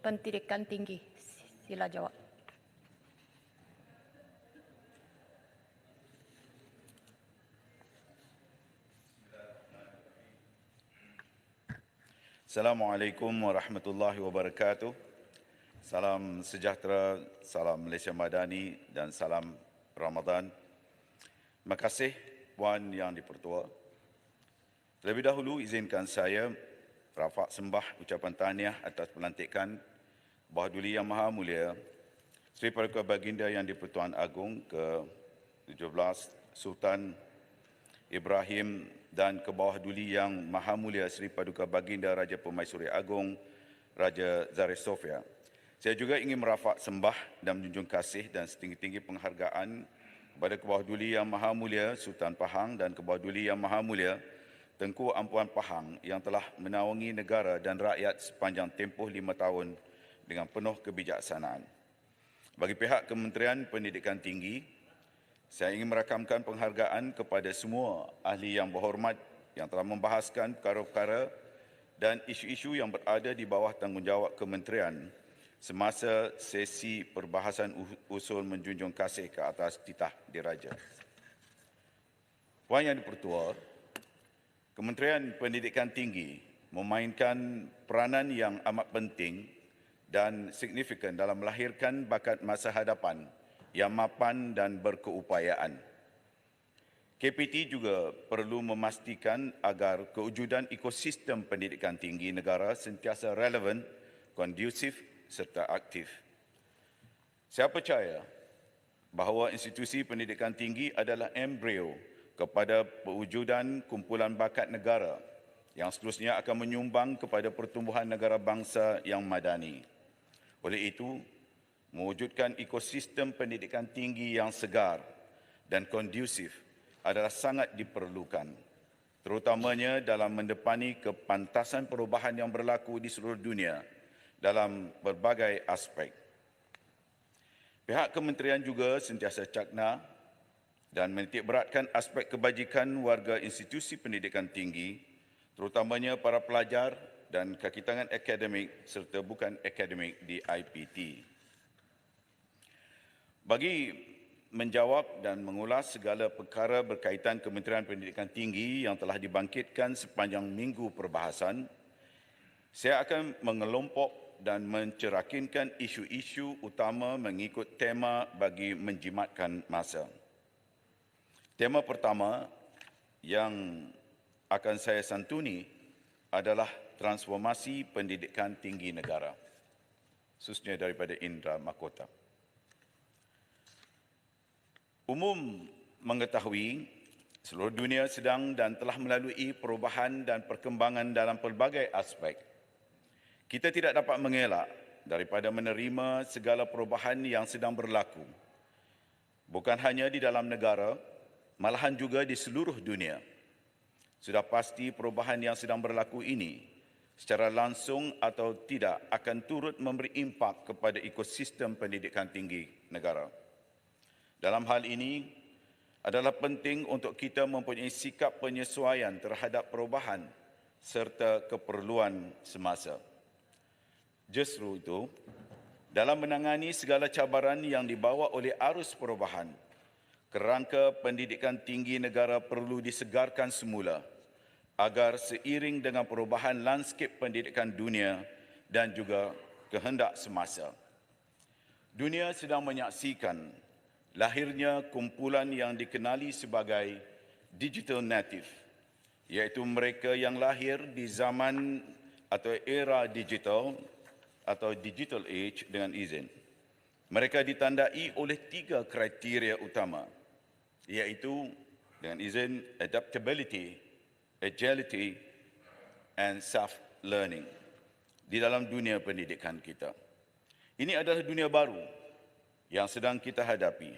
Pendidikan Tinggi. Sila jawab. Assalamualaikum warahmatullahi wabarakatuh. Salam sejahtera, salam Malaysia Madani dan salam Ramadan. Terima kasih Puan Yang di-Pertua. Terlebih dahulu izinkan saya rafak sembah ucapan tahniah atas pelantikan Bawah Duli Yang Maha Mulia Sri Paduka Baginda Yang di-Pertuan Agong ke-17 Sultan Ibrahim dan ke Bawah Duli Yang Maha Mulia Sri Paduka Baginda Raja Permaisuri Agong Raja Zahir Sofia. Saya juga ingin merafak sembah dan menjunjung kasih dan setinggi-tinggi penghargaan kepada ke Bawah Duli Yang Maha Mulia Sultan Pahang dan ke Bawah Duli Yang Maha Mulia Tengku Ampuan Pahang yang telah menaungi negara dan rakyat sepanjang tempoh 5 tahun dengan penuh kebijaksanaan. Bagi pihak Kementerian Pendidikan Tinggi, saya ingin merakamkan penghargaan kepada semua ahli yang berhormat yang telah membahaskan perkara-perkara dan isu-isu yang berada di bawah tanggungjawab kementerian semasa sesi perbahasan usul menjunjung kasih ke atas titah diraja. Puan Yang di-Pertua, Kementerian Pendidikan Tinggi memainkan peranan yang amat penting dan signifikan dalam melahirkan bakat masa hadapan yang mapan dan berkeupayaan. KPT juga perlu memastikan agar kewujudan ekosistem pendidikan tinggi negara sentiasa relevan, kondusif serta aktif. Saya percaya bahawa institusi pendidikan tinggi adalah embrio kepada pewujudan kumpulan bakat negara yang seterusnya akan menyumbang kepada pertumbuhan negara bangsa yang madani. Oleh itu, mewujudkan ekosistem pendidikan tinggi yang segar dan kondusif adalah sangat diperlukan, terutamanya dalam mendepani kepantasan perubahan yang berlaku di seluruh dunia dalam berbagai aspek. Pihak kementerian juga sentiasa cakna dan menitikberatkan aspek kebajikan warga institusi pendidikan tinggi, terutamanya para pelajar dan kaki tangan akademik serta bukan akademik di IPT. Bagi menjawab dan mengulas segala perkara berkaitan Kementerian Pendidikan Tinggi yang telah dibangkitkan sepanjang minggu perbahasan, saya akan mengelompok dan mencerakinkan isu-isu utama mengikut tema bagi menjimatkan masa. Tema pertama yang akan saya santuni adalah transformasi pendidikan tinggi negara, khususnya daripada Indra Mahkota. Umum mengetahui seluruh dunia sedang dan telah melalui perubahan dan perkembangan dalam pelbagai aspek. Kita tidak dapat mengelak daripada menerima segala perubahan yang sedang berlaku, bukan hanya di dalam negara, malahan juga di seluruh dunia. Sudah pasti perubahan yang sedang berlaku ini secara langsung atau tidak akan turut memberi impak kepada ekosistem pendidikan tinggi negara. Dalam hal ini, adalah penting untuk kita mempunyai sikap penyesuaian terhadap perubahan serta keperluan semasa. Justru itu, dalam menangani segala cabaran yang dibawa oleh arus perubahan, kerangka pendidikan tinggi negara perlu disegarkan semula agar seiring dengan perubahan lanskip pendidikan dunia dan juga kehendak semasa. Dunia sedang menyaksikan lahirnya kumpulan yang dikenali sebagai digital native, iaitu mereka yang lahir di zaman atau era digital atau digital age dengan izin. Mereka ditandai oleh 3 kriteria utama, iaitu dengan izin adaptability, agility, and self-learning di dalam dunia pendidikan kita. Ini adalah dunia baru yang sedang kita hadapi.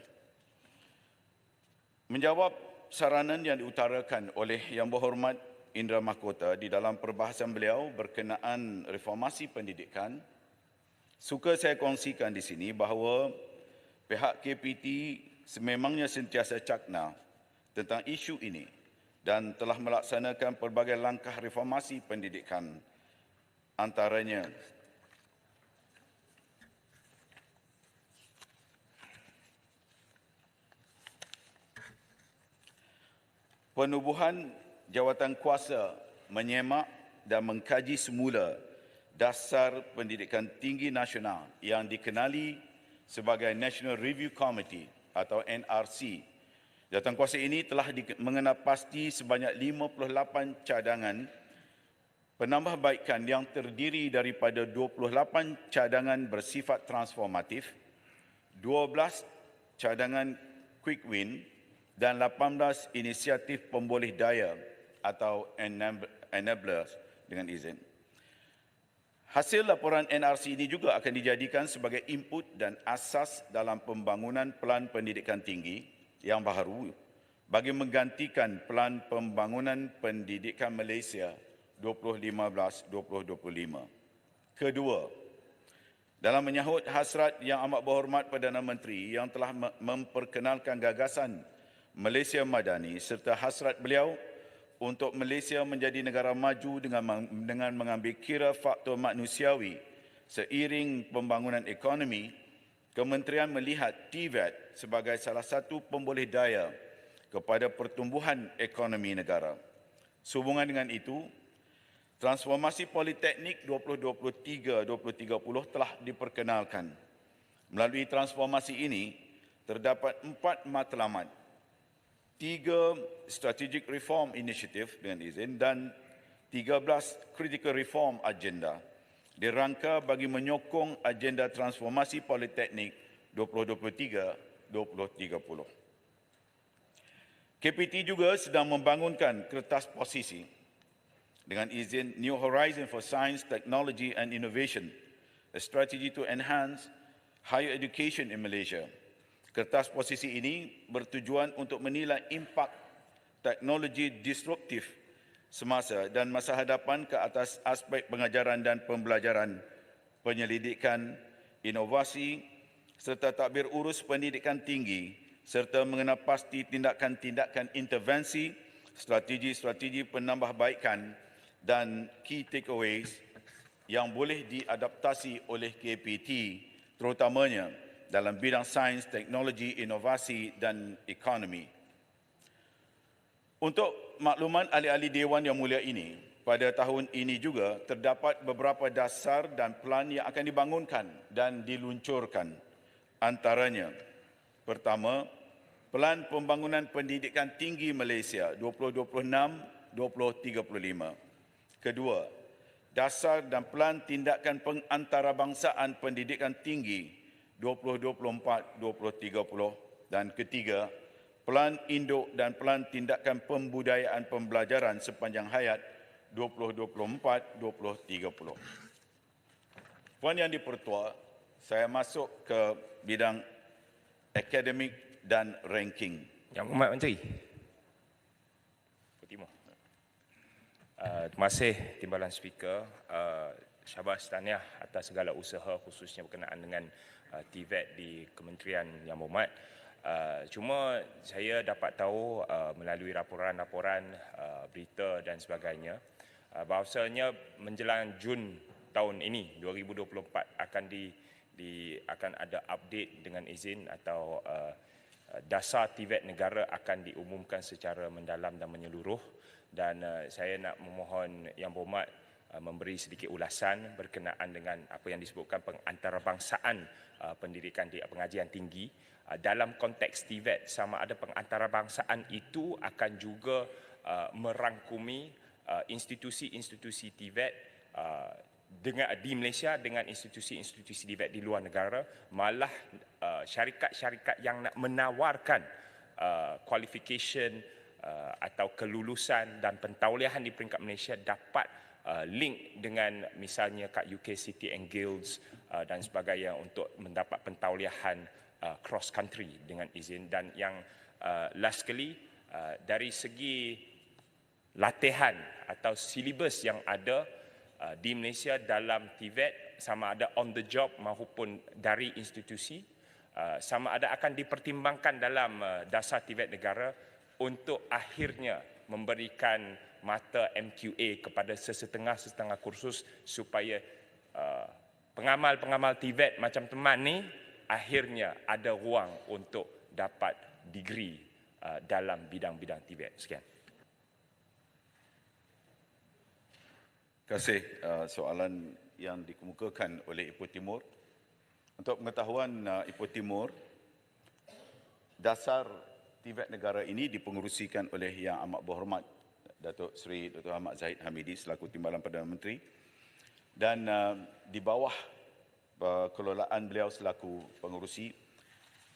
Menjawab saranan yang diutarakan oleh Yang Berhormat Indra Mahkota di dalam perbahasan beliau berkenaan reformasi pendidikan, suka saya kongsikan di sini bahawa pihak KPT sememangnya sentiasa cakna tentang isu ini dan telah melaksanakan pelbagai langkah reformasi pendidikan, antaranya Penubuhan jawatan kuasa menyemak dan mengkaji semula dasar pendidikan tinggi nasional yang dikenali sebagai National Review Committee atau NRC. Jawatankuasa ini telah mengenapasti sebanyak 58 cadangan penambahbaikan yang terdiri daripada 28 cadangan bersifat transformatif, 12 cadangan quick win dan 18 inisiatif pemboleh daya atau enablers dengan izin. Hasil laporan NRC ini juga akan dijadikan sebagai input dan asas dalam pembangunan pelan pendidikan tinggi yang baharu bagi menggantikan Pelan Pembangunan Pendidikan Malaysia 2015-2025. Kedua, dalam menyahut hasrat yang amat berhormat Perdana Menteri yang telah memperkenalkan gagasan Malaysia Madani serta hasrat beliau untuk Malaysia menjadi negara maju dengan mengambil kira faktor manusiawi seiring pembangunan ekonomi, Kementerian melihat TVET sebagai salah satu pemboleh daya kepada pertumbuhan ekonomi negara. Sehubungan dengan itu, transformasi Politeknik 2023-2030 telah diperkenalkan. Melalui transformasi ini, terdapat 4 matlamat, 3 Strategic Reform Initiative dengan izin dan 13 Critical Reform Agenda dirangka bagi menyokong agenda transformasi Politeknik 2023-2030. KPT juga sedang membangunkan kertas posisi dengan izin New Horizon for Science, Technology and Innovation, a strategy to enhance higher education in Malaysia. Kertas posisi ini bertujuan untuk menilai impak teknologi disruptif semasa dan masa hadapan ke atas aspek pengajaran dan pembelajaran, penyelidikan, inovasi serta tadbir urus pendidikan tinggi serta mengenapasti tindakan-tindakan intervensi, strategi-strategi penambahbaikan dan key takeaways yang boleh diadaptasi oleh KPT terutamanya dalam bidang sains, teknologi, inovasi dan ekonomi. Untuk makluman ahli-ahli Dewan Yang Mulia ini, pada tahun ini juga terdapat beberapa dasar dan pelan yang akan dibangunkan dan diluncurkan. Antaranya, pertama, Pelan Pembangunan Pendidikan Tinggi Malaysia 2026-2035. Kedua, Dasar dan Pelan Tindakan Pengantarabangsaaan Pendidikan Tinggi 2024-2030 dan ketiga, Pelan Induk dan Pelan Tindakan Pembudayaan Pembelajaran Sepanjang Hayat 2024-2030. Puan Yang di-Pertua, saya masuk ke bidang akademik dan ranking. Yang Hormat Menteri. Terima kasih Timbalan Speaker. Syabas tahniah atas segala usaha khususnya berkenaan dengan TVET di Kementerian Yang Berhormat. Cuma saya dapat tahu melalui laporan-laporan berita dan sebagainya bahawasanya menjelang Jun tahun ini 2024 akan ada update dengan izin atau dasar TVET negara akan diumumkan secara mendalam dan menyeluruh, dan saya nak memohon Yang Berhormat memberi sedikit ulasan berkenaan dengan apa yang disebutkan pengantarbangsaan pendidikan di pengajian tinggi. Dalam konteks TVET, sama ada pengantarbangsaan itu akan juga merangkumi institusi-institusi TVET di Malaysia dengan institusi-institusi TVET di luar negara, malah syarikat-syarikat yang nak menawarkan qualification atau kelulusan dan pentauliahan di peringkat Malaysia dapat link dengan misalnya kat UK City and Guilds dan sebagainya untuk mendapat pentauliahan cross country dengan izin. Dan yang last sekali, dari segi latihan atau silibus yang ada di Malaysia dalam TVET, sama ada on the job maupun dari institusi, sama ada akan dipertimbangkan dalam dasar TVET negara untuk akhirnya memberikan mata MQA kepada sesetengah kursus supaya pengamal-pengamal TVET macam teman ni akhirnya ada ruang untuk dapat degree dalam bidang-bidang TVET. Sekian. kasih soalan yang dikemukakan oleh Ipoh Timur. Untuk pengetahuan Ipoh Timur, dasar TVET negara ini dipengerusikan oleh Yang Amat Berhormat Datuk Seri Dr. Ahmad Zahid Hamidi selaku Timbalan Perdana Menteri, dan di bawah kelolaan beliau selaku pengerusi,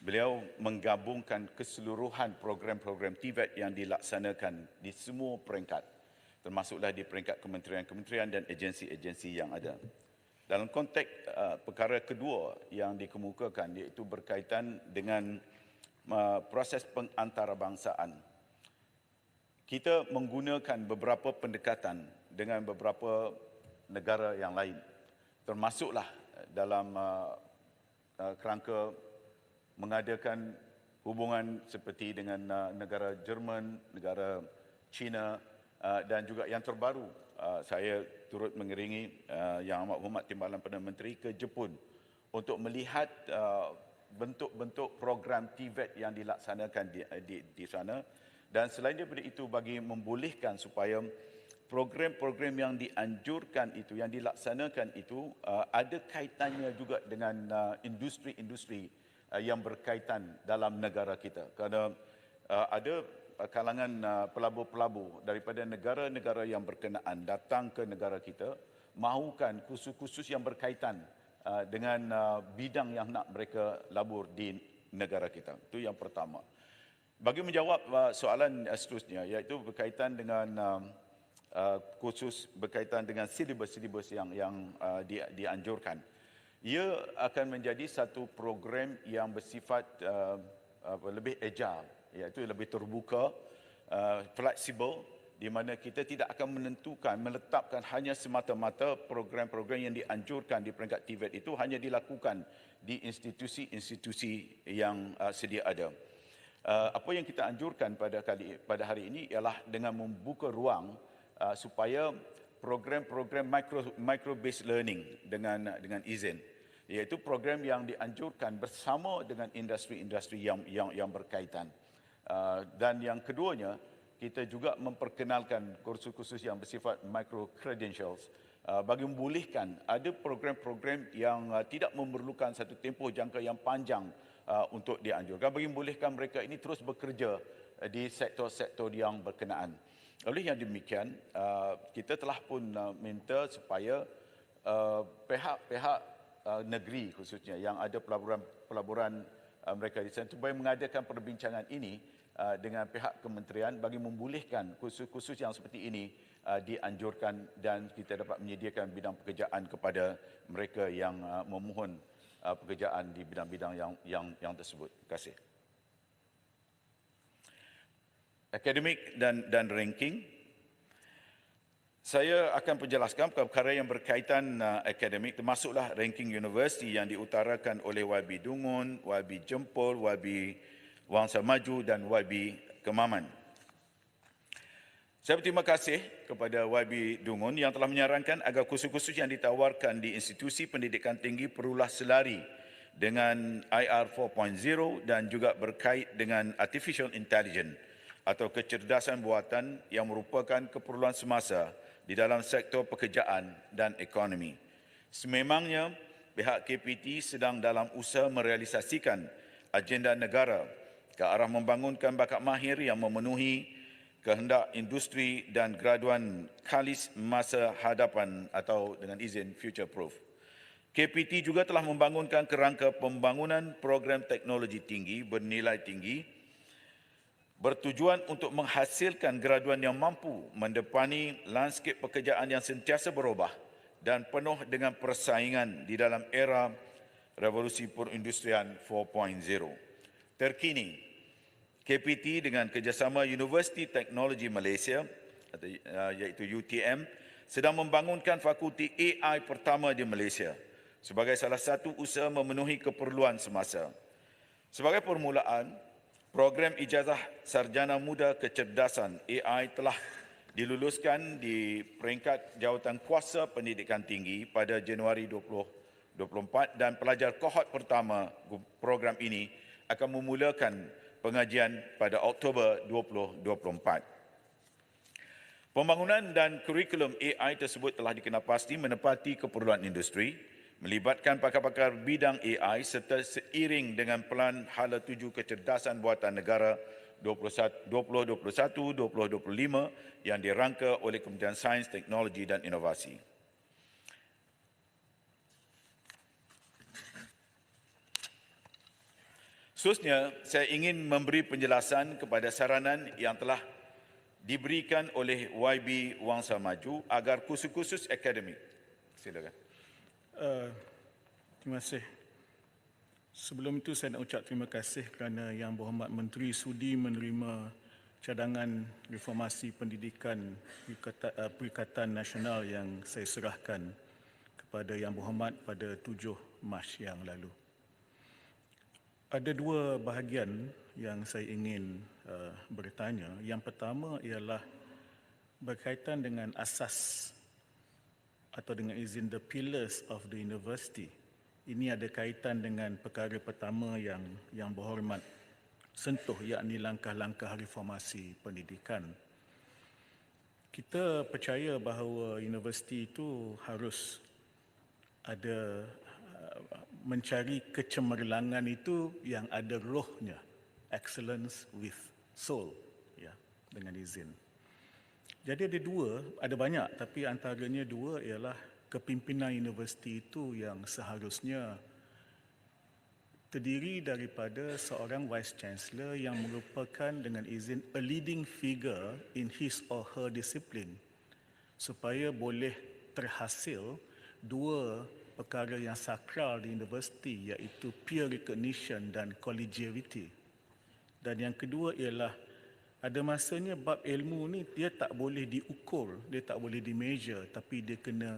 beliau menggabungkan keseluruhan program-program TVET yang dilaksanakan di semua peringkat, termasuklah di peringkat kementerian-kementerian dan agensi-agensi yang ada. Dalam konteks perkara kedua yang dikemukakan, iaitu berkaitan dengan proses pengantarabangsaaan. Kita menggunakan beberapa pendekatan dengan beberapa negara yang lain, termasuklah dalam kerangka mengadakan hubungan seperti dengan negara Jerman, negara China, dan juga yang terbaru, saya turut mengiringi Yang Amat Berhormat Timbalan Perdana Menteri ke Jepun untuk melihat bentuk-bentuk program TVET yang dilaksanakan di sana, dan selain daripada itu bagi membolehkan supaya program-program yang dianjurkan itu, yang dilaksanakan itu ada kaitannya juga dengan industri-industri yang berkaitan dalam negara kita. Kerana ada kalangan pelabur-pelabur daripada negara-negara yang berkenaan datang ke negara kita mahukan kursus-kursus yang berkaitan dengan bidang yang nak mereka labur di negara kita. Itu yang pertama. Bagi menjawab soalan seterusnya, iaitu berkaitan dengan kursus berkaitan dengan silibus-silibus yang dianjurkan. Ia akan menjadi satu program yang bersifat lebih agile, iaitu lebih terbuka, fleksibel, di mana kita tidak akan meletakkan hanya semata-mata program-program yang dianjurkan di peringkat TVET itu hanya dilakukan di institusi-institusi yang sedia ada. Apa yang kita anjurkan pada hari ini ialah dengan membuka ruang supaya program-program micro-based learning dengan izin, iaitu program yang dianjurkan bersama dengan industri-industri yang berkaitan. Dan yang keduanya, kita juga memperkenalkan kursus-kursus yang bersifat micro-credentials bagi membolehkan ada program-program yang tidak memerlukan satu tempoh jangka yang panjang untuk dianjurkan, bagi membolehkan mereka ini terus bekerja di sektor-sektor yang berkenaan. Oleh yang demikian, kita telah pun minta supaya pihak-pihak negeri khususnya yang ada pelaburan mereka di sana supaya mengadakan perbincangan ini dengan pihak kementerian bagi membolehkan kursus-kursus yang seperti ini dianjurkan, dan kita dapat menyediakan bidang pekerjaan kepada mereka yang memohon pekerjaan di bidang-bidang yang tersebut. Terima kasih. Akademik dan ranking. Saya akan penjelaskan perkara yang berkaitan akademik, termasuklah ranking universiti yang diutarakan oleh YB Dungun, YB Jempol, YB Wangsa Maju dan YB Kemaman. Saya berterima kasih kepada YB Dungun yang telah menyarankan agar kursus-kursus yang ditawarkan di institusi pendidikan tinggi perlulah selari dengan IR 4.0 dan juga berkait dengan artificial intelligence atau kecerdasan buatan yang merupakan keperluan semasa di dalam sektor pekerjaan dan ekonomi. Sememangnya, pihak KPT sedang dalam usaha merealisasikan agenda negara ke arah membangunkan bakat mahir yang memenuhi kehendak industri dan graduan khalis masa hadapan atau dengan izin future proof. KPT juga telah membangunkan kerangka pembangunan program teknologi tinggi bernilai tinggi bertujuan untuk menghasilkan graduan yang mampu mendepani lanskip pekerjaan yang sentiasa berubah dan penuh dengan persaingan di dalam era revolusi perindustrian 4.0. Terkini, KPT dengan kerjasama Universiti Teknologi Malaysia iaitu UTM sedang membangunkan fakulti AI pertama di Malaysia sebagai salah satu usaha memenuhi keperluan semasa. Sebagai permulaan, program ijazah sarjana muda kecerdasan AI telah diluluskan di peringkat jawatan kuasa pendidikan tinggi pada Januari 2024 dan pelajar kohort pertama program ini akan memulakan pengajian pada Oktober 2024. Pembangunan dan kurikulum AI tersebut telah dikenal pasti menepati keperluan industri, melibatkan pakar-pakar bidang AI serta seiring dengan Pelan Hala Tuju Kecerdasan Buatan Negara 2021-2025 yang dirangka oleh Kementerian Sains, Teknologi dan Inovasi. Seterusnya, saya ingin memberi penjelasan kepada saranan yang telah diberikan oleh YB Wangsa Maju agar kursus-kursus akademik. Silakan. Terima kasih. Sebelum itu saya nak ucap terima kasih kerana Yang Berhormat Menteri sudi menerima cadangan reformasi pendidikan Perikatan Nasional yang saya serahkan kepada Yang Berhormat pada 7 Mac yang lalu. Ada dua bahagian yang saya ingin bertanya. Yang pertama ialah berkaitan dengan asas atau dengan izin the pillars of the university. Ini ada kaitan dengan perkara pertama yang berhormat sentuh, yakni langkah-langkah reformasi pendidikan. Kita percaya bahawa universiti itu harus ada mencari kecemerlangan itu yang ada rohnya, excellence with soul, ya, dengan izin. Jadi ada banyak, tapi antaranya dua ialah kepimpinan universiti itu yang seharusnya terdiri daripada seorang Vice Chancellor yang merupakan dengan izin a leading figure in his or her discipline supaya boleh terhasil dua perkara yang sakral di universiti, iaitu peer recognition dan collegiality. Dan yang kedua ialah ada masanya bab ilmu ni dia tak boleh diukur, dia tak boleh di-measure, tapi dia kena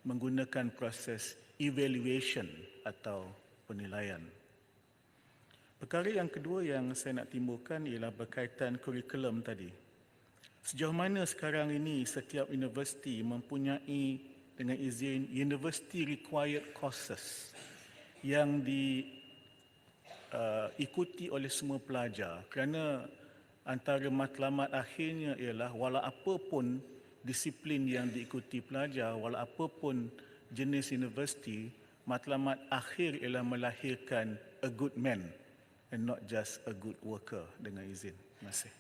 menggunakan proses evaluation atau penilaian. Perkara yang kedua yang saya nak timbulkan ialah berkaitan kurikulum tadi. Sejauh mana sekarang ini setiap universiti mempunyai dengan izin university required courses yang diikuti oleh semua pelajar, kerana antara matlamat akhirnya ialah walau apa pun disiplin yang diikuti pelajar, walau apa pun jenis universiti, matlamat akhir ialah melahirkan a good man and not just a good worker. Dengan izin. Terima kasih.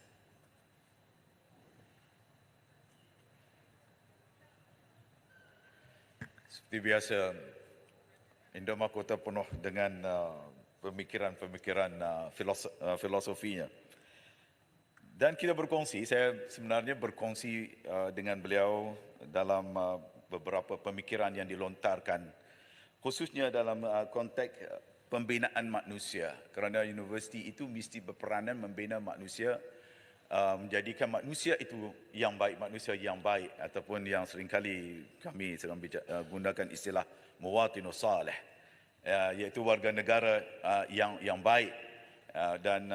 Seperti biasa, Indo Mahkota penuh dengan pemikiran-pemikiran filosofinya. Dan kita berkongsi, saya sebenarnya berkongsi dengan beliau dalam beberapa pemikiran yang dilontarkan, khususnya dalam konteks pembinaan manusia. Kerana universiti itu mesti berperanan membina manusia, menjadikan manusia itu yang baik, ataupun yang seringkali kami sedang gunakan istilah muwatinus salih, iaitu warga negara yang baik, dan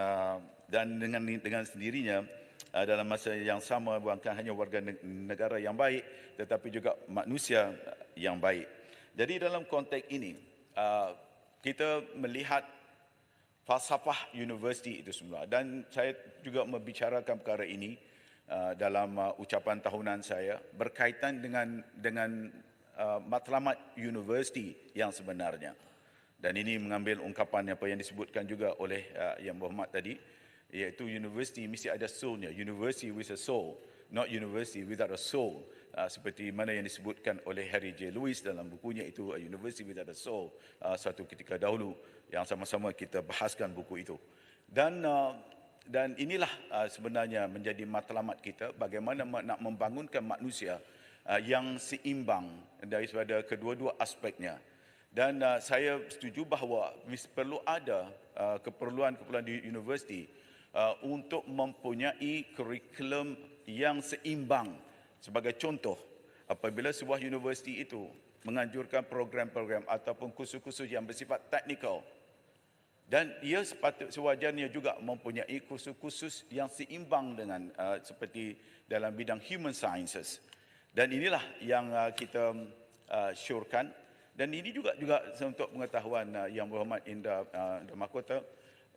dengan sendirinya dalam masa yang sama bukan hanya warga negara yang baik tetapi juga manusia yang baik. Jadi dalam konteks ini kita melihat falsafah universiti itu semula, dan saya juga membicarakan perkara ini dalam ucapan tahunan saya berkaitan dengan matlamat universiti yang sebenarnya. Dan ini mengambil ungkapan apa yang disebutkan juga oleh Yang Berhormat tadi, iaitu universiti mesti ada soulnya, university with a soul, not university without a soul. Seperti mana yang disebutkan oleh Harry J. Lewis dalam bukunya itu, University Without a Soul, suatu ketika dahulu yang sama-sama kita bahaskan buku itu. Dan inilah sebenarnya menjadi matlamat kita, bagaimana nak membangunkan manusia yang seimbang daripada kedua-dua aspeknya. Dan saya setuju bahawa perlu ada keperluan di universiti untuk mempunyai kurikulum yang seimbang. Sebagai contoh, apabila sebuah universiti itu menganjurkan program-program ataupun kursus-kursus yang bersifat teknikal, dan ia sewajarnya juga mempunyai kursus-kursus yang seimbang dengan seperti dalam bidang human sciences. Dan inilah yang kita syorkan. Dan ini juga untuk pengetahuan Yang Berhormat Indah Mahkota,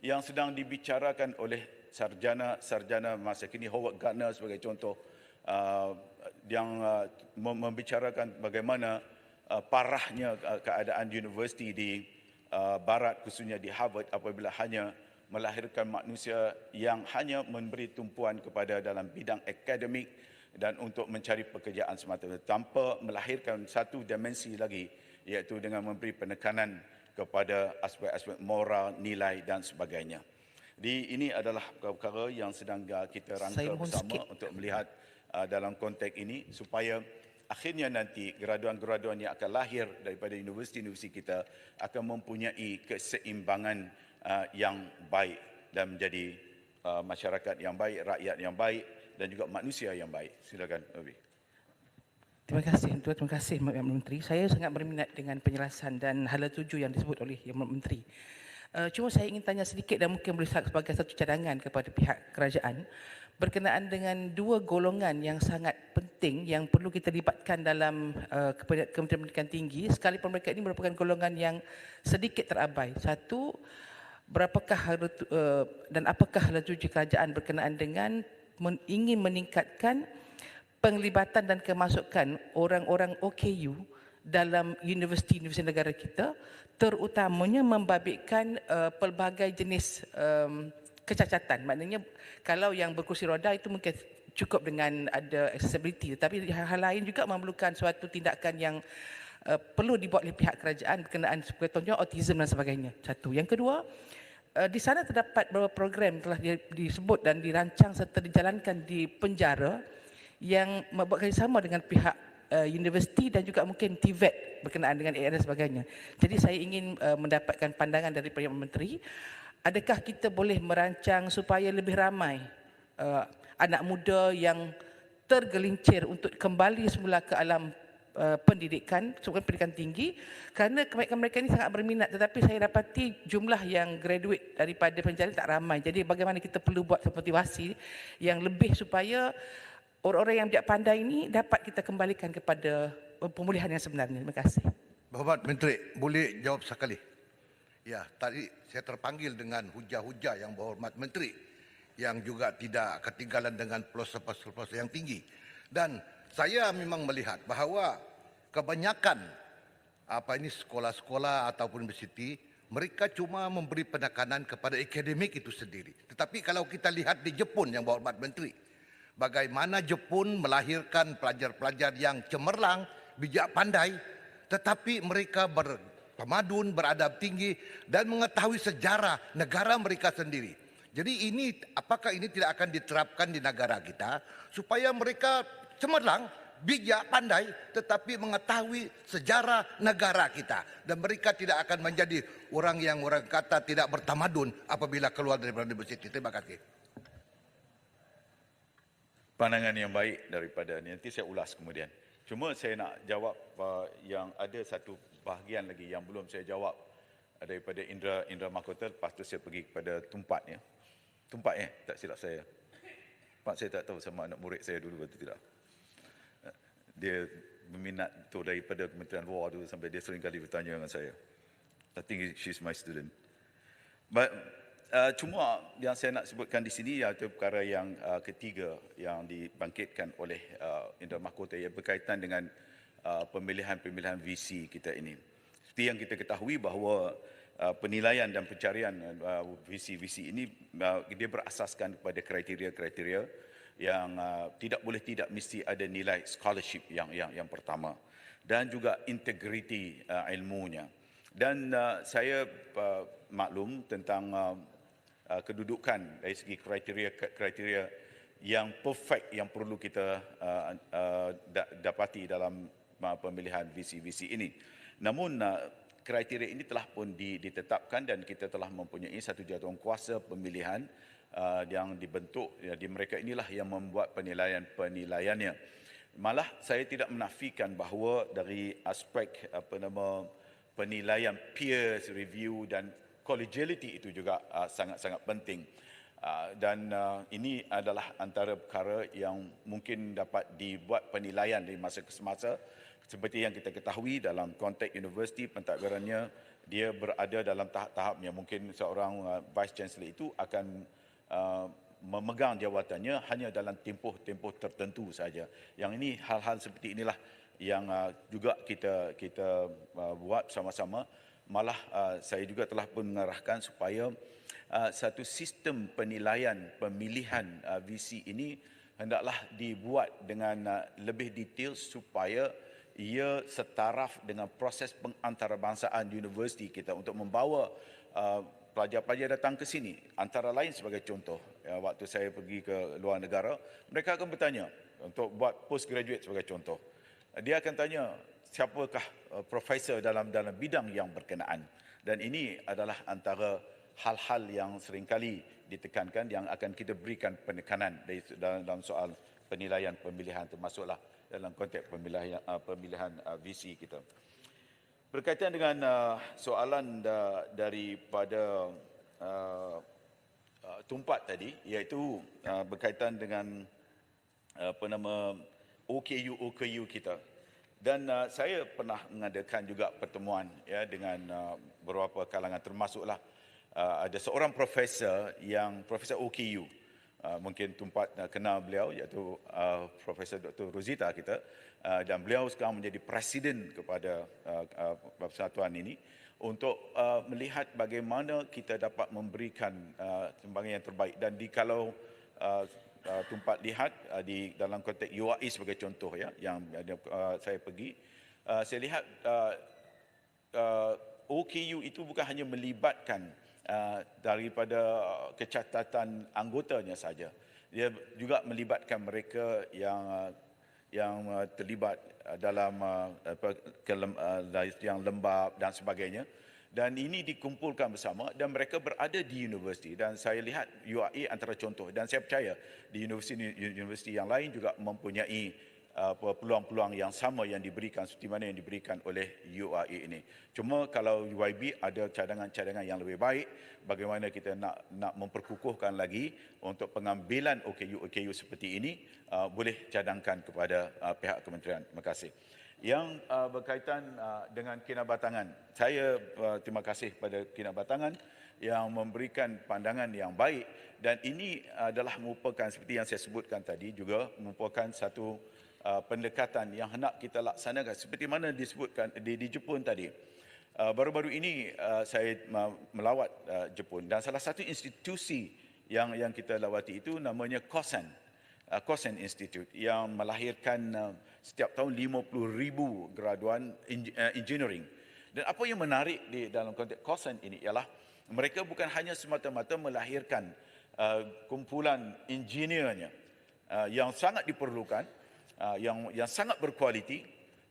yang sedang dibicarakan oleh sarjana masa kini, Howard Gardner sebagai contoh, membicarakan bagaimana parahnya keadaan universiti di barat, khususnya di Harvard, apabila hanya melahirkan manusia yang hanya memberi tumpuan kepada dalam bidang akademik dan untuk mencari pekerjaan semata-mata tanpa melahirkan satu dimensi lagi, iaitu dengan memberi penekanan kepada aspek-aspek moral, nilai dan sebagainya. Ini adalah perkara yang sedang kita rangka bersama untuk melihat dalam konteks ini supaya akhirnya nanti graduan-graduan yang akan lahir daripada universiti-universiti kita akan mempunyai keseimbangan yang baik dan menjadi masyarakat yang baik, rakyat yang baik dan juga manusia yang baik. Silakan, Abi. Terima kasih Yang Menteri. Saya sangat berminat dengan penjelasan dan hala tuju yang disebut oleh Yang Menteri. Cuma saya ingin tanya sedikit dan mungkin boleh sebagai satu cadangan kepada pihak kerajaan berkenaan dengan dua golongan yang sangat penting yang perlu kita libatkan dalam Kementerian Pendidikan Tinggi, sekalipun mereka ini merupakan golongan yang sedikit terabai. Satu, berapakah dan apakah hala tuju kerajaan berkenaan dengan ingin meningkatkan penglibatan dan kemasukan orang-orang OKU dalam universiti-universiti negara kita, terutamanya membabitkan pelbagai jenis kecacatan. Maknanya kalau yang berkursi roda itu mungkin cukup dengan ada accessibility, tetapi hal-hal lain juga memerlukan suatu tindakan yang perlu dibuat oleh pihak kerajaan berkenaan contohnya autism dan sebagainya. Satu. Yang kedua, di sana terdapat beberapa program telah disebut dan dirancang serta dijalankan di penjara yang membuat kerjasama dengan pihak universiti dan juga mungkin TVET berkenaan dengan AI dan sebagainya. Jadi saya ingin mendapatkan pandangan dari Perdana Menteri, adakah kita boleh merancang supaya lebih ramai anak muda yang tergelincir untuk kembali semula ke alam pendidikan tinggi, kerana kebanyakan mereka ini sangat berminat, tetapi saya dapati jumlah yang graduate daripada penjara tak ramai. Jadi bagaimana kita perlu buat motivasi yang lebih supaya orang-orang yang tidak pandai ini dapat kita kembalikan kepada pemulihan yang sebenarnya. Terima kasih. Berhormat Menteri, boleh jawab sekali? Ya, tadi saya terpanggil dengan hujah-hujah yang berhormat Menteri yang juga tidak ketinggalan dengan pelosok-pelosok yang tinggi. Dan saya memang melihat bahawa kebanyakan sekolah-sekolah ataupun universiti, mereka cuma memberi penekanan kepada akademik itu sendiri. Tetapi kalau kita lihat di Jepun yang berhormat Menteri, bagaimana Jepun melahirkan pelajar-pelajar yang cemerlang, bijak pandai, tetapi mereka bertamadun, beradab tinggi dan mengetahui sejarah negara mereka sendiri. Jadi apakah ini tidak akan diterapkan di negara kita supaya mereka cemerlang, bijak pandai, tetapi mengetahui sejarah negara kita dan mereka tidak akan menjadi orang yang orang kata tidak bertamadun apabila keluar dari universiti. Terima kasih. Pandangan yang baik daripada ni, nanti saya ulas kemudian. Cuma saya nak jawab yang ada satu bahagian lagi yang belum saya jawab daripada Indra Mahkota. Lepas tu saya pergi kepada Tumpat. Tumpat tak silap saya. Pak saya tak tahu sama anak murid saya dulu atau tidak. Dia berminat tu daripada Kementerian Luar tu sampai dia sering kali bertanya dengan saya. I think she's my student. But cuma yang saya nak sebutkan di sini iaitu perkara yang ketiga yang dibangkitkan oleh Indra Mahkota yang berkaitan dengan pemilihan-pemilihan VC kita ini. Seperti yang kita ketahui bahawa penilaian dan pencarian VC ini dia berasaskan kepada kriteria-kriteria yang tidak mesti ada nilai scholarship yang pertama dan juga integriti ilmunya. Dan saya maklum tentang kedudukan dari segi kriteria yang perfect yang perlu kita dapati dalam pemilihan VC ini. Namun kriteria ini telah pun ditetapkan dan kita telah mempunyai satu jawatankuasa pemilihan yang dibentuk. Jadi mereka inilah yang membuat penilaiannya. Malah saya tidak menafikan bahawa dari aspek penilaian peer review dan collegiality itu juga sangat-sangat penting. Dan ini adalah antara perkara yang mungkin dapat dibuat penilaian dari masa ke semasa. Seperti yang kita ketahui dalam konteks universiti, pentadbirannya dia berada dalam tahap-tahapnya. Mungkin seorang Vice Chancellor itu akan memegang jawatannya hanya dalam tempoh-tempoh tertentu saja. Yang ini hal-hal seperti inilah yang juga kita buat sama-sama. Malah saya juga telah pun mengarahkan supaya satu sistem penilaian pemilihan VC ini hendaklah dibuat dengan lebih detail supaya ia setaraf dengan proses pengantarabangsaaan universiti kita untuk membawa pelajar-pelajar datang ke sini. Antara lain sebagai contoh, waktu saya pergi ke luar negara, mereka akan bertanya untuk buat postgraduate sebagai contoh. Dia akan tanya siapakah profesor dalam bidang yang berkenaan. Dan ini adalah antara hal-hal yang seringkali ditekankan yang akan kita berikan penekanan dalam soal penilaian pemilihan, termasuklah dalam konteks pemilihan VC kita. Berkaitan dengan soalan daripada Tumpat tadi, iaitu berkaitan dengan OKU kita. Dan saya pernah mengadakan juga pertemuan dengan beberapa kalangan, termasuklah ada seorang profesor OKU. Mungkin Tumpat kenal beliau, iaitu Profesor Dr. Rosita kita, dan beliau sekarang menjadi presiden kepada persatuan ini untuk melihat bagaimana kita dapat memberikan sumbangan yang terbaik. Dan kalau Tumpat lihat di dalam konteks UAE sebagai contoh yang saya pergi, saya lihat OKU itu bukan hanya melibatkan daripada kecacatan anggotanya saja. Dia juga melibatkan mereka yang terlibat dalam yang lembab dan sebagainya. Dan ini dikumpulkan bersama dan mereka berada di universiti. Dan saya lihat UAE antara contoh. Dan saya percaya di universiti yang lain juga mempunyai peluang-peluang yang sama yang diberikan seperti mana yang diberikan oleh UAE ini. Cuma kalau UIB ada cadangan-cadangan yang lebih baik, bagaimana kita nak memperkukuhkan lagi untuk pengambilan OKU seperti ini, boleh cadangkan kepada pihak kementerian. Terima kasih. Yang berkaitan dengan kinabatangan, saya terima kasih pada kinabatangan yang memberikan pandangan yang baik, dan ini adalah merupakan seperti yang saya sebutkan tadi juga merupakan satu pendekatan yang hendak kita laksanakan seperti mana disebutkan di Jepun tadi. Baru-baru ini saya melawat Jepun, dan salah satu institusi yang kita lawati itu namanya Kosen Institute, yang melahirkan setiap tahun 50,000 graduan engineering. Dan apa yang menarik di dalam konteks Kosen ini ialah mereka bukan hanya semata-mata melahirkan kumpulan engineernya yang sangat diperlukan, yang sangat berkualiti,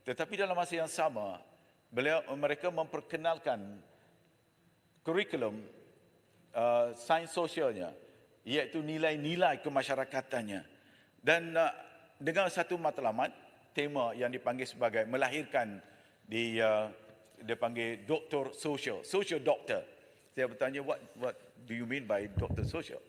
tetapi dalam masa yang sama mereka memperkenalkan kurikulum sains sosialnya, iaitu nilai-nilai kemasyarakatannya, dan dengan satu matlamat tema yang dipanggil sebagai melahirkan dia panggil doktor social doctor. Saya bertanya, what do you mean by doctor social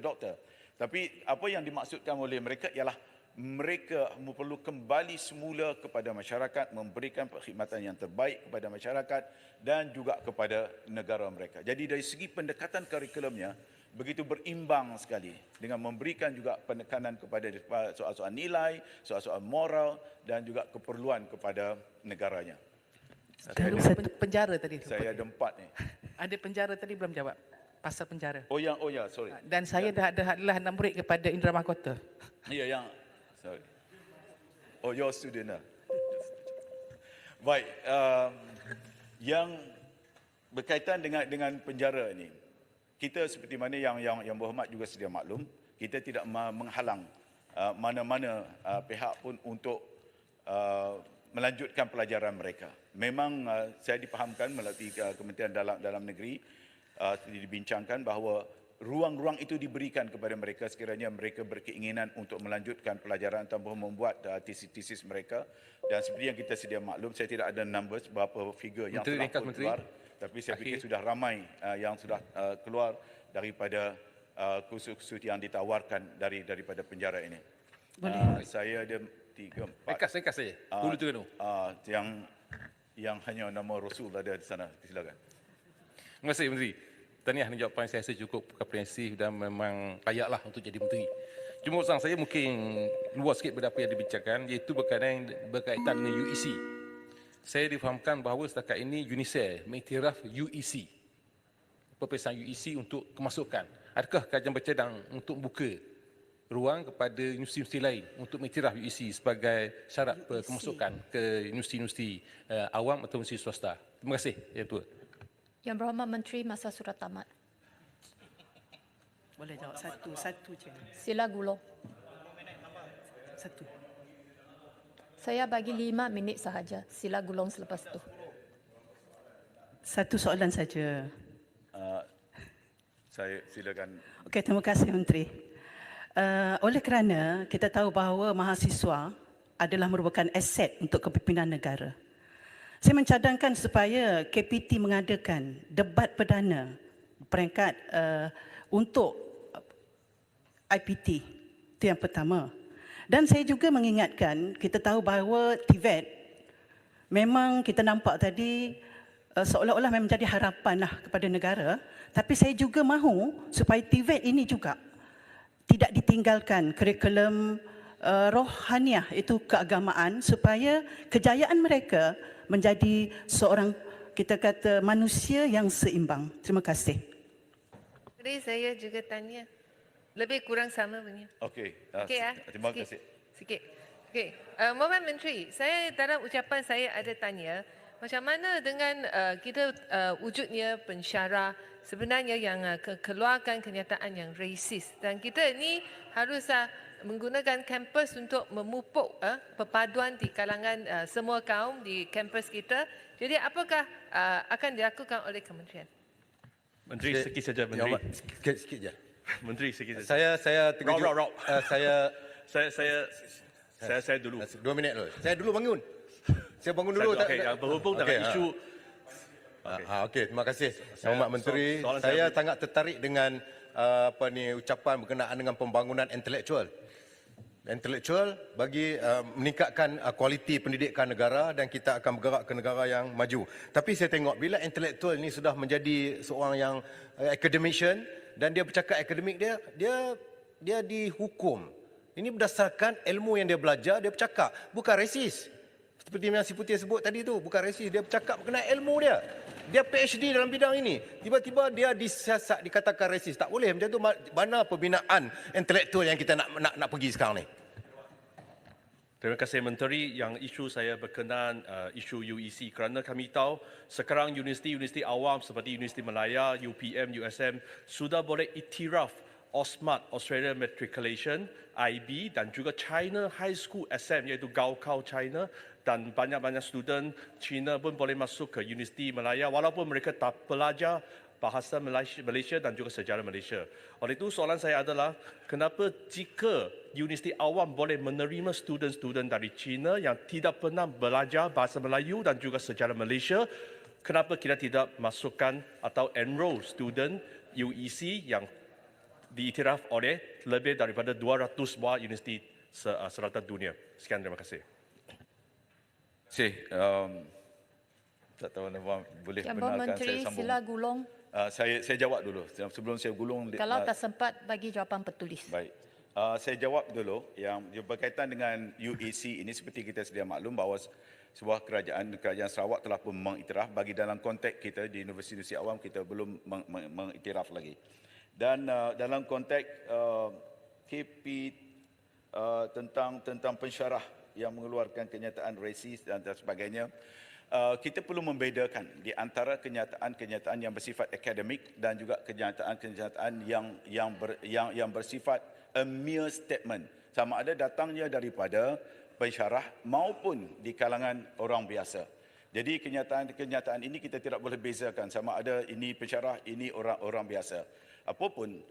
doctor? Tapi apa yang dimaksudkan oleh mereka ialah mereka perlu kembali semula kepada masyarakat, memberikan perkhidmatan yang terbaik kepada masyarakat dan juga kepada negara mereka. Jadi dari segi pendekatan kurikulumnya begitu berimbang sekali, dengan memberikan juga penekanan kepada soal-soal nilai, soal-soal moral dan juga keperluan kepada negaranya. Penjara tadi. Saya ada 4 ni. Ada penjara tadi belum jawab. Pasal penjara. Oh ya, sorry. Dan saya dah adalah 6 murid kepada Indra Mahkota. Ya, yang sorry. Oh, your student lah. Baik, yang berkaitan dengan penjara ini, kita seperti mana yang berhormat juga sedia maklum, kita tidak menghalang mana-mana pihak pun untuk melanjutkan pelajaran mereka. Memang saya dipahamkan melalui Kementerian Dalam Negeri, dibincangkan bahawa ruang-ruang itu diberikan kepada mereka sekiranya mereka berkeinginan untuk melanjutkan pelajaran tanpa membuat tesis mereka. Dan seperti yang kita sedia maklum, saya tidak ada numbers berapa figure yang telah pun keluar, tapi saya fikir sudah ramai yang sudah keluar daripada kursus yang ditawarkan daripada penjara ini. Saya ada 3, 4. Rekas saja. Dulu tu Yang hanya nama Rasul ada di sana. Silakan. Terima kasih Menteri. tahniah dengan jawapan saya rasa cukup komprehensif dan memang layaklah untuk jadi menteri. Cuma usaha saya mungkin luas sikit pada apa yang dibincangkan, iaitu berkaitan dengan UEC. Saya difahamkan bahawa setakat ini UNICEF mengiktiraf UEC, peperiksaan UEC untuk kemasukan. Adakah kajian bercadang untuk buka ruang kepada universiti-universiti lain untuk mengiktiraf UEC sebagai syarat kemasukan ke universiti-universiti awam atau universiti swasta? Terima kasih, Yang Tua. Yang Berhormat Menteri, masa sudah tamat. Boleh jawab satu je. Sila gulung. Satu. Saya bagi 5 minit sahaja. Sila gulung selepas itu. Satu soalan saja. Saya silakan. Okey, terima kasih Menteri. Oleh kerana kita tahu bahawa mahasiswa adalah merupakan aset untuk kepimpinan negara. Saya mencadangkan supaya KPT mengadakan debat perdana peringkat untuk IPT. Itu yang pertama. Dan saya juga mengingatkan, kita tahu bahawa TVET memang kita nampak tadi seolah-olah memang menjadi harapan lah kepada negara. Tapi saya juga mahu supaya TVET ini juga tidak ditinggalkan kurikulum rohaniah, itu keagamaan, supaya kejayaan mereka menjadi seorang, kita kata, manusia yang seimbang. Terima kasih. Jadi saya juga tanya, lebih kurang sama punya. Okey. Okey ya. Terima kasih. Sikit. Okey. Mohon Menteri, saya dalam ucapan saya ada tanya, macam mana dengan kita wujudnya pensyarah sebenarnya yang keluarkan kenyataan yang rasis, dan kita ni harus menggunakan kampus untuk memupuk perpaduan di kalangan semua kaum di kampus kita. Jadi apakah akan dilakukan oleh kementerian? Menteri sikit saja, Menteri. Sikit je. Menteri sikit saja. Saya terkejut. Rob. Saya dulu. 2 minit dulu. Saya dulu bangun. Saya bangun dulu. Okey, berhubung dengan isu. Okey, terima kasih. Yang Hormat Menteri, saya sangat tertarik dengan ucapan berkenaan dengan pembangunan intelektual. Intelektual bagi meningkatkan kualiti pendidikan negara, dan kita akan bergerak ke negara yang maju. Tapi saya tengok bila intelektual ini sudah menjadi seorang yang academician dan dia bercakap akademik, dia dihukum. Ini berdasarkan ilmu yang dia belajar, dia bercakap, bukan resis. Seperti yang si Putih sebut tadi tu, bukan resis, dia bercakap berkenaan ilmu dia. Dia PhD dalam bidang ini. Tiba-tiba dia disiasat, dikatakan resis. Tak boleh macam tu. Mana pembinaan intelektual yang kita nak pergi sekarang ni? Terima kasih Menteri. Yang isu saya berkenaan isu UEC, kerana kami tahu sekarang universiti-universiti awam seperti Universiti Malaya, UPM, USM sudah boleh iktiraf OSMAT, Australian Matriculation, IB, dan juga China High School SM, iaitu Gaokao China, dan banyak-banyak student Cina pun boleh masuk ke Universiti Malaya walaupun mereka tak belajar bahasa Malaysia dan juga sejarah Malaysia. Oleh itu soalan saya adalah, kenapa jika universiti awam boleh menerima student-student dari Cina yang tidak pernah belajar bahasa Melayu dan juga sejarah Malaysia, kenapa kita tidak masukkan atau enroll student UEC yang diiktiraf oleh lebih daripada 200 buah universiti serata dunia? Sekian, terima kasih. Tak tahu nama boleh Yang benarkan Menteri, saya sambung. sila gulung. Saya jawab dulu sebelum saya gulung. Kalau tak sempat, bagi jawapan tertulis. Baik. Saya jawab dulu yang berkaitan dengan UEC ini. Seperti kita sedia maklum bahawa sebuah kerajaan Sarawak telah pun mengiktiraf. Bagi dalam konteks kita di Universiti Awam, kita belum mengiktiraf lagi. Dan dalam konteks KP tentang pensyarah yang mengeluarkan kenyataan resis dan sebagainya, kita perlu membedakan di antara kenyataan-kenyataan yang bersifat akademik dan juga kenyataan-kenyataan yang bersifat a mere statement, sama ada datangnya daripada pensyarah maupun di kalangan orang biasa. Jadi kenyataan-kenyataan ini kita tidak boleh bezakan sama ada ini pensyarah, ini orang biasa. Apapun,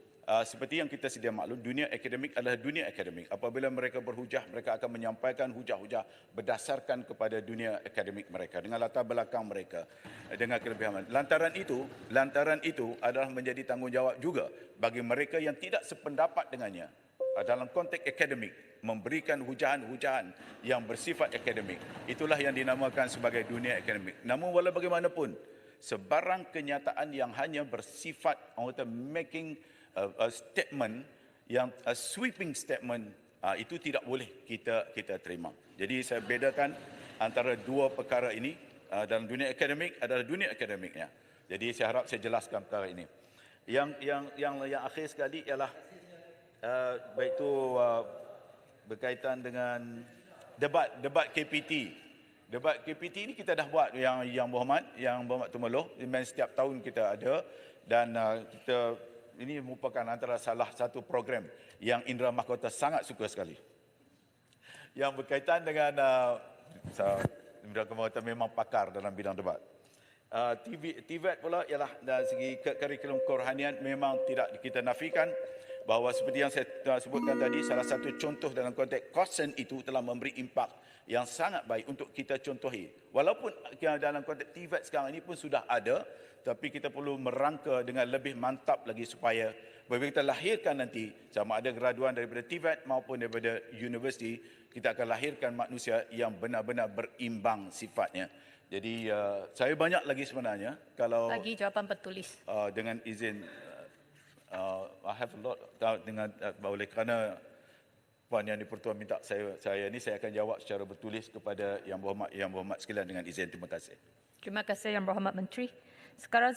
seperti yang kita sedia maklum, dunia akademik adalah dunia akademik. Apabila mereka berhujah, mereka akan menyampaikan hujah-hujah berdasarkan kepada dunia akademik mereka, dengan latar belakang mereka, dengan kelebihan. Lantaran itu adalah menjadi tanggungjawab juga bagi mereka yang tidak sependapat dengannya dalam konteks akademik, memberikan hujahan-hujahan yang bersifat akademik. Itulah yang dinamakan sebagai dunia akademik. Namun walau bagaimanapun, sebarang kenyataan yang hanya bersifat orang kata making a statement yang a sweeping statement itu tidak boleh kita terima. Jadi saya bedakan antara dua perkara ini. Dalam dunia akademik adalah dunia akademiknya. Jadi saya harap saya jelaskan perkara ini. Yang akhir sekali ialah baik itu berkaitan dengan debat KPT. Debat KPT ini kita dah buat yang Berhormat Tumeloh. Setiap tahun kita ada dan kita ini merupakan antara salah satu program yang Indra Mahkota sangat suka sekali. Yang berkaitan dengan Indra Mahkota memang pakar dalam bidang debat. TVET pula ialah dari segi kurikulum kerohanian memang tidak kita nafikan bahawa seperti yang saya sebutkan tadi, salah satu contoh dalam konteks COSN itu telah memberi impak yang sangat baik untuk kita contohi. Walaupun dalam konteks TVET sekarang ini pun sudah ada, tapi kita perlu merangka dengan lebih mantap lagi supaya bila kita lahirkan nanti, sama ada graduan daripada TVET maupun daripada universiti, kita akan lahirkan manusia yang benar-benar berimbang sifatnya. Jadi saya banyak lagi sebenarnya kalau Lagi jawapan bertulis. dengan izin I have a lot dengan oleh kerana Puan Yang di-Pertuan minta saya akan jawab secara bertulis kepada yang berhormat sekalian dengan izin. Terima kasih. Terima kasih Yang Berhormat Menteri. Sekarang